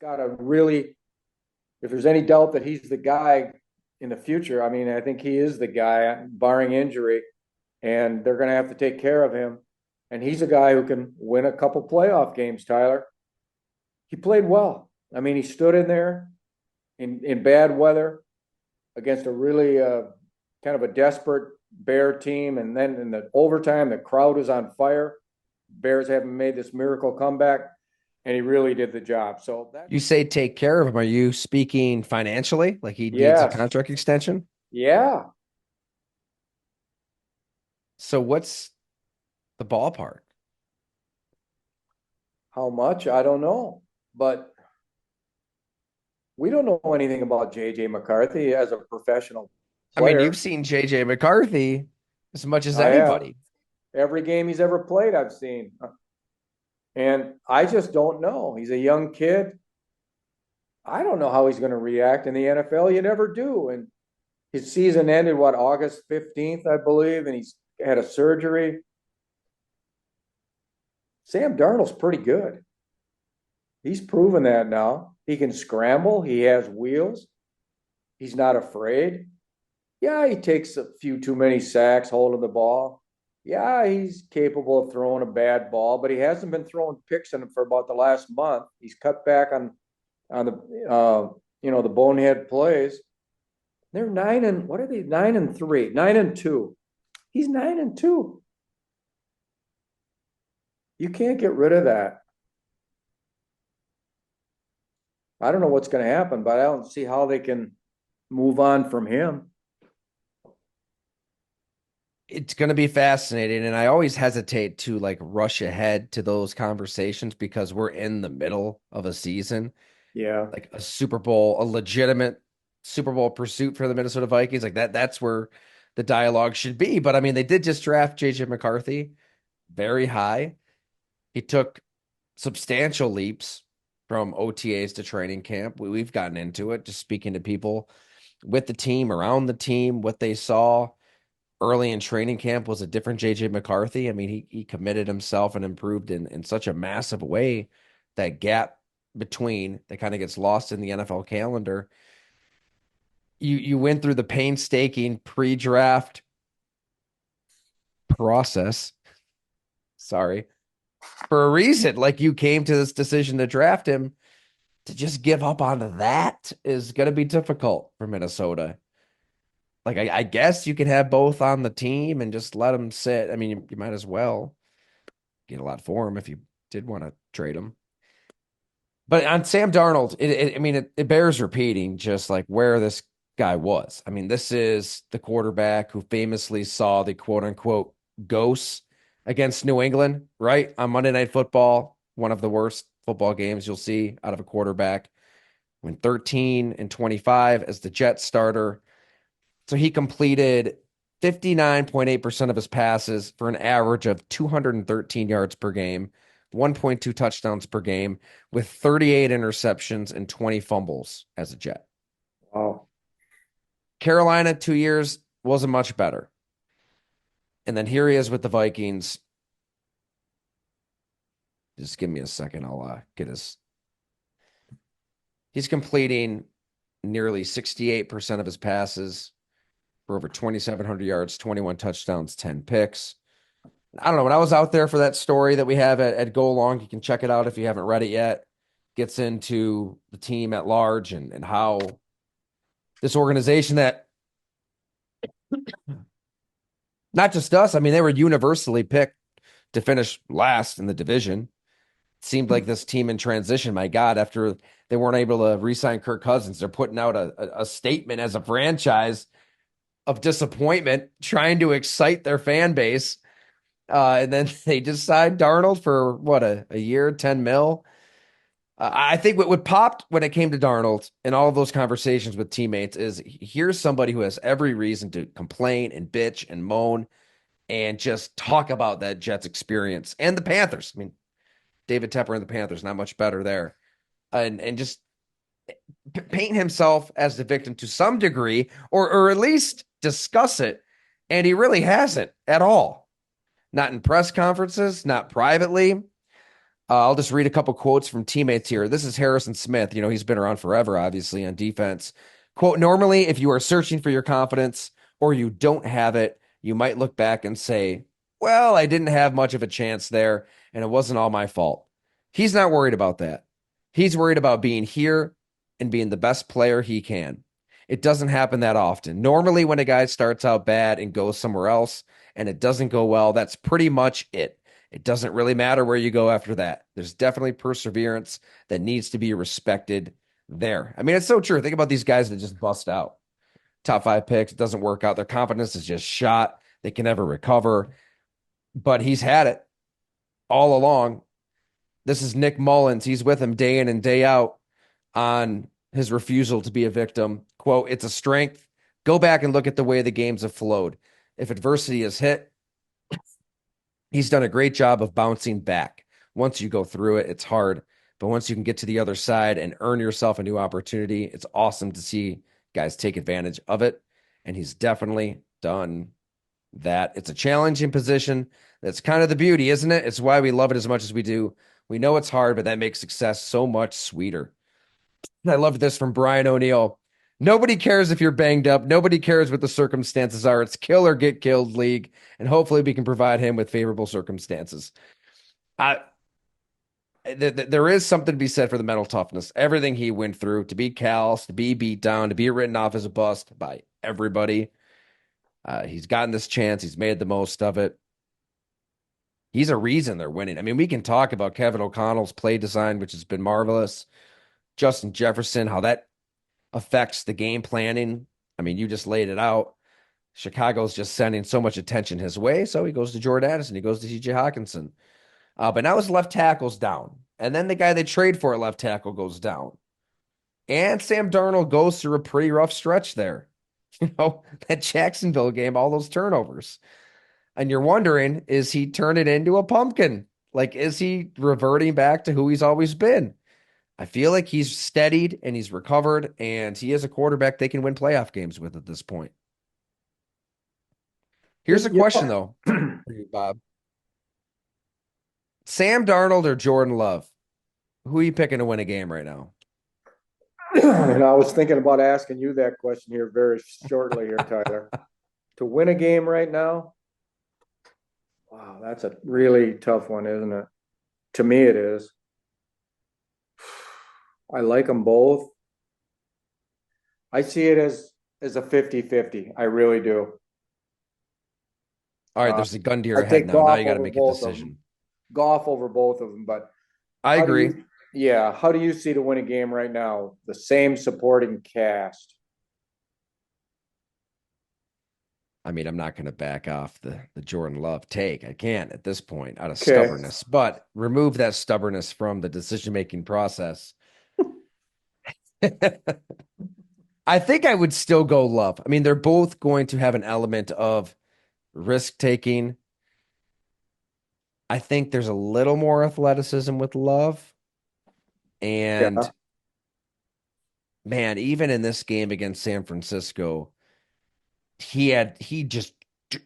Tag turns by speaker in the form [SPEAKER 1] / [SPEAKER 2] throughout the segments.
[SPEAKER 1] got to really, if there's any doubt that he's the guy in the future, I mean, I think he is the guy, barring injury, and they're going to have to take care of him. And he's a guy who can win a couple playoff games, Tyler. He played well. I mean, he stood in there in bad weather against a really kind of a desperate Bear team. And then in the overtime, the crowd was on fire. Bears haven't made this miracle comeback, and he really did the job. So that,
[SPEAKER 2] You say take care of him. Are you speaking financially? Like he needs a
[SPEAKER 1] yes,
[SPEAKER 2] contract extension?
[SPEAKER 1] yeah.
[SPEAKER 2] So what's the ballpark?
[SPEAKER 1] How much? I don't know. But we don't know anything about JJ McCarthy as a professional
[SPEAKER 2] I mean, you've
[SPEAKER 1] player.
[SPEAKER 2] seen JJ McCarthy as much as
[SPEAKER 1] I have.
[SPEAKER 2] anybody.
[SPEAKER 1] Every game he's ever played, I've seen. And I just don't know. He's a young kid. I don't know how he's going to react in the NFL. You never do. And his season ended, what, August 15th, I believe, and he's had a surgery. Sam Darnold's pretty good. He's proven that now. He can scramble, he has wheels, he's not afraid. Yeah, he takes a few too many sacks holding the ball. Yeah, he's capable of throwing a bad ball, but he hasn't been throwing picks in for about the last month. He's cut back on the the bonehead plays. They're nine and what are they? 9-3, 9-2. He's 9-2. You can't get rid of that. I don't know what's going to happen, but I don't see how they can move on from him.
[SPEAKER 2] It's going to be fascinating. And I always hesitate to like rush ahead to those conversations because we're in the middle of a season,
[SPEAKER 1] Yeah.
[SPEAKER 2] like a Super Bowl, a legitimate Super Bowl pursuit for the Minnesota Vikings. Like that's where the dialogue should be. But I mean, they did just draft JJ McCarthy very high. He took substantial leaps from OTAs to training camp. We've gotten into it, just speaking to people with the team, around the team, what they saw early in training camp was a different JJ McCarthy. I mean, he committed himself and improved in such a massive way. That gap between that kind of gets lost in the NFL calendar. You went through the painstaking pre-draft process. Sorry. For a reason. Like you came to this decision to draft him. To just give up on that is going to be difficult for Minnesota. Like I guess you can have both on the team and just let them sit. I mean, you might as well get a lot for him if you did want to trade him. But on Sam Darnold, I mean, it bears repeating just like where this guy was. I mean, this is the quarterback who famously saw the quote unquote ghosts against New England, right? On Monday Night Football, one of the worst football games you'll see out of a quarterback. Went 13 and 25 as the Jets starter. So he completed 59.8% of his passes for an average of 213 yards per game, 1.2 touchdowns per game, with 38 interceptions and 20 fumbles as a Jet.
[SPEAKER 1] Wow.
[SPEAKER 2] Carolina, 2 years, wasn't much better. And then here he is with the Vikings. Just give me a second. I'll get his. He's completing nearly 68% of his passes for over 2,700 yards, 21 touchdowns, 10 picks. I don't know. When I was out there for that story that we have at Go Long, you can check it out if you haven't read it yet. Gets into the team at large and how this organization that not just us, I mean, they were universally picked to finish last in the division. It seemed like this team in transition, my God, after they weren't able to re-sign Kirk Cousins, they're putting out a statement as a franchise of disappointment, trying to excite their fan base. And then they just signed Darnold for what a year, 10 mil. I think what popped when it came to Darnold and all of those conversations with teammates is here's somebody who has every reason to complain and bitch and moan and just talk about that Jets experience and the Panthers. I mean, David Tepper and the Panthers, not much better there. And just paint himself as the victim to some degree, or at least discuss it. And he really hasn't at all. Not in press conferences, not privately. I'll just read a couple quotes from teammates here. This is Harrison Smith. He's been around forever, obviously, on defense. Quote, normally, if you are searching for your confidence or you don't have it, you might look back and say, well, I didn't have much of a chance there, and it wasn't all my fault. He's not worried about that. He's worried about being here and being the best player he can. It doesn't happen that often. Normally, when a guy starts out bad and goes somewhere else and it doesn't go well, that's pretty much it. It doesn't really matter where you go after that. There's definitely perseverance that needs to be respected there. I mean, it's so true. Think about these guys that just bust out. Top 5 picks, it doesn't work out. Their confidence is just shot. They can never recover. But he's had it all along. This is Nick Mullins. He's with him day in and day out on his refusal to be a victim. Quote, it's a strength. Go back and look at the way the games have flowed. If adversity is hit, he's done a great job of bouncing back. Once you go through it, it's hard. But once you can get to the other side and earn yourself a new opportunity, it's awesome to see guys take advantage of it. And he's definitely done that. It's a challenging position. That's kind of the beauty, isn't it? It's why we love it as much as we do. We know it's hard, but that makes success so much sweeter. And I love this from Brian O'Neill. Nobody cares if you're banged up. Nobody cares what the circumstances are. It's kill or get killed league. And hopefully we can provide him with favorable circumstances. I, there is something to be said for the mental toughness. Everything he went through, to be calloused, to be beat down, to be written off as a bust by everybody. He's gotten this chance. He's made the most of it. He's a reason they're winning. I mean, we can talk about Kevin O'Connell's play design, which has been marvelous. Justin Jefferson, how that affects the game planning. I mean, you just laid it out. Chicago's just sending so much attention his way. So he goes to Jordan Addison. He goes to TJ Hawkinson. But now his left tackle's down. And then the guy they trade for at left tackle goes down. And Sam Darnold goes through a pretty rough stretch there. That Jacksonville game, all those turnovers. And you're wondering, is he turning into a pumpkin? Like, is he reverting back to who he's always been? I feel like he's steadied and he's recovered, and he is a quarterback they can win playoff games with at this point. Here's a question, though, for you, Bob. Sam Darnold or Jordan Love? Who are you picking to win a game right now?
[SPEAKER 1] And I was thinking about asking you that question here very shortly here, Tyler. To win a game right now, wow, that's a really tough one, isn't it? To me, it is. I like them both. I see it as a 50-50. I really do.
[SPEAKER 2] All right, there's a gun to your
[SPEAKER 1] I
[SPEAKER 2] head
[SPEAKER 1] take
[SPEAKER 2] now. Now
[SPEAKER 1] Goff
[SPEAKER 2] you got to
[SPEAKER 1] over
[SPEAKER 2] make a
[SPEAKER 1] both of them.
[SPEAKER 2] decision.
[SPEAKER 1] Goff over both of them, but
[SPEAKER 2] I
[SPEAKER 1] how do
[SPEAKER 2] agree.
[SPEAKER 1] you- yeah, how do you see to win a game right now? The same supporting cast.
[SPEAKER 2] I mean, I'm not going to back off the Jordan Love take. I can't at this point out of
[SPEAKER 1] Okay.
[SPEAKER 2] stubbornness, but remove that stubbornness from the decision-making process. I think I would still go Love. I mean, they're both going to have an element of risk-taking. I think there's a little more athleticism with Love. And
[SPEAKER 1] Yeah,
[SPEAKER 2] man, even in this game against San Francisco, he just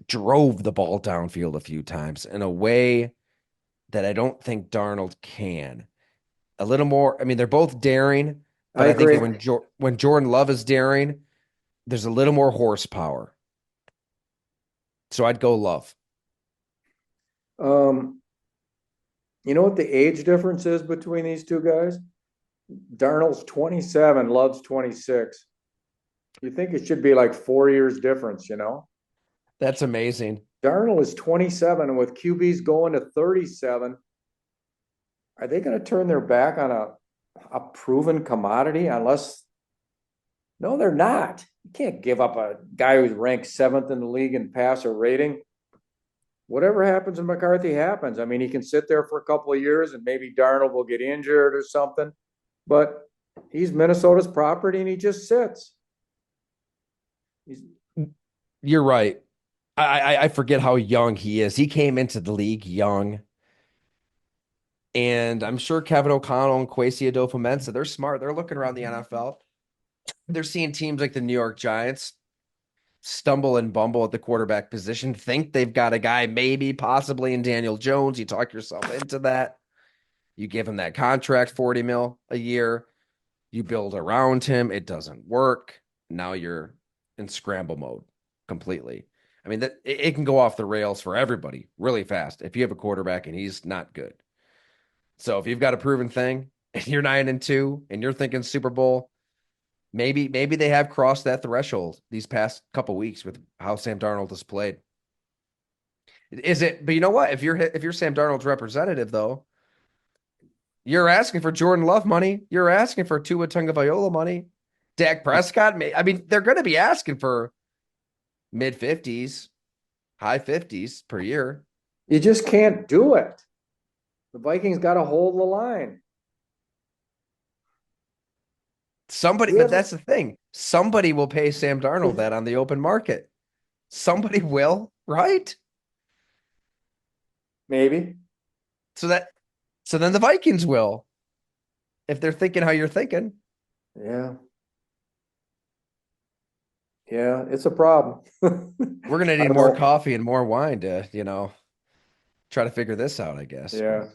[SPEAKER 2] drove the ball downfield a few times in a way that I don't think Darnold can. A little more. I mean, they're both daring, but
[SPEAKER 1] I
[SPEAKER 2] I think
[SPEAKER 1] agree.
[SPEAKER 2] that when Jordan Love is daring, there's a little more horsepower. So I'd go Love.
[SPEAKER 1] You know what the age difference is between these two guys? Darnold's 27, Love's 26. You think it should be like 4 years difference, you know?
[SPEAKER 2] That's amazing.
[SPEAKER 1] Darnold is 27, and with QBs going to 37, are they going to turn their back on a proven commodity unless no, they're not. You can't give up a guy who's ranked 7th in the league in passer rating. Whatever happens in McCarthy happens. I mean, he can sit there for a couple of years and maybe Darnold will get injured or something, but he's Minnesota's property and he just sits.
[SPEAKER 2] You're right. I forget how young he is. He came into the league young. And I'm sure Kevin O'Connell and Kwesi Adolfo-Mensah, they're smart. They're looking around the NFL. They're seeing teams like the New York Giants stumble and bumble at the quarterback position, think they've got a guy maybe possibly in Daniel Jones. You talk yourself into that. You give him that contract, 40 mil a year. You build around him. It doesn't work. Now you're in scramble mode completely. I mean, that it can go off the rails for everybody really fast if you have a quarterback and he's not good. So if you've got a proven thing and you're 9-2 and you're thinking Super Bowl, maybe they have crossed that threshold these past couple weeks with how Sam Darnold has played. Is it? But you know what? If you're Sam Darnold's representative, though, you're asking for Jordan Love money. You're asking for Tua Tagovailoa money. Dak Prescott. I mean, they're going to be asking for mid 50s, high 50s per year.
[SPEAKER 1] You just can't do it. The Vikings got to hold the line.
[SPEAKER 2] Somebody,
[SPEAKER 1] We
[SPEAKER 2] but
[SPEAKER 1] haven't,
[SPEAKER 2] that's the thing. Somebody will pay Sam Darnold that on the open market. Somebody will, right?
[SPEAKER 1] maybe.
[SPEAKER 2] So that, so then the Vikings will, if they're thinking how you're thinking.
[SPEAKER 1] Yeah. Yeah, it's a problem.
[SPEAKER 2] We're gonna
[SPEAKER 1] I
[SPEAKER 2] need
[SPEAKER 1] don't
[SPEAKER 2] more
[SPEAKER 1] know.
[SPEAKER 2] coffee and more wine to, try to figure this out, I guess.
[SPEAKER 1] Yeah.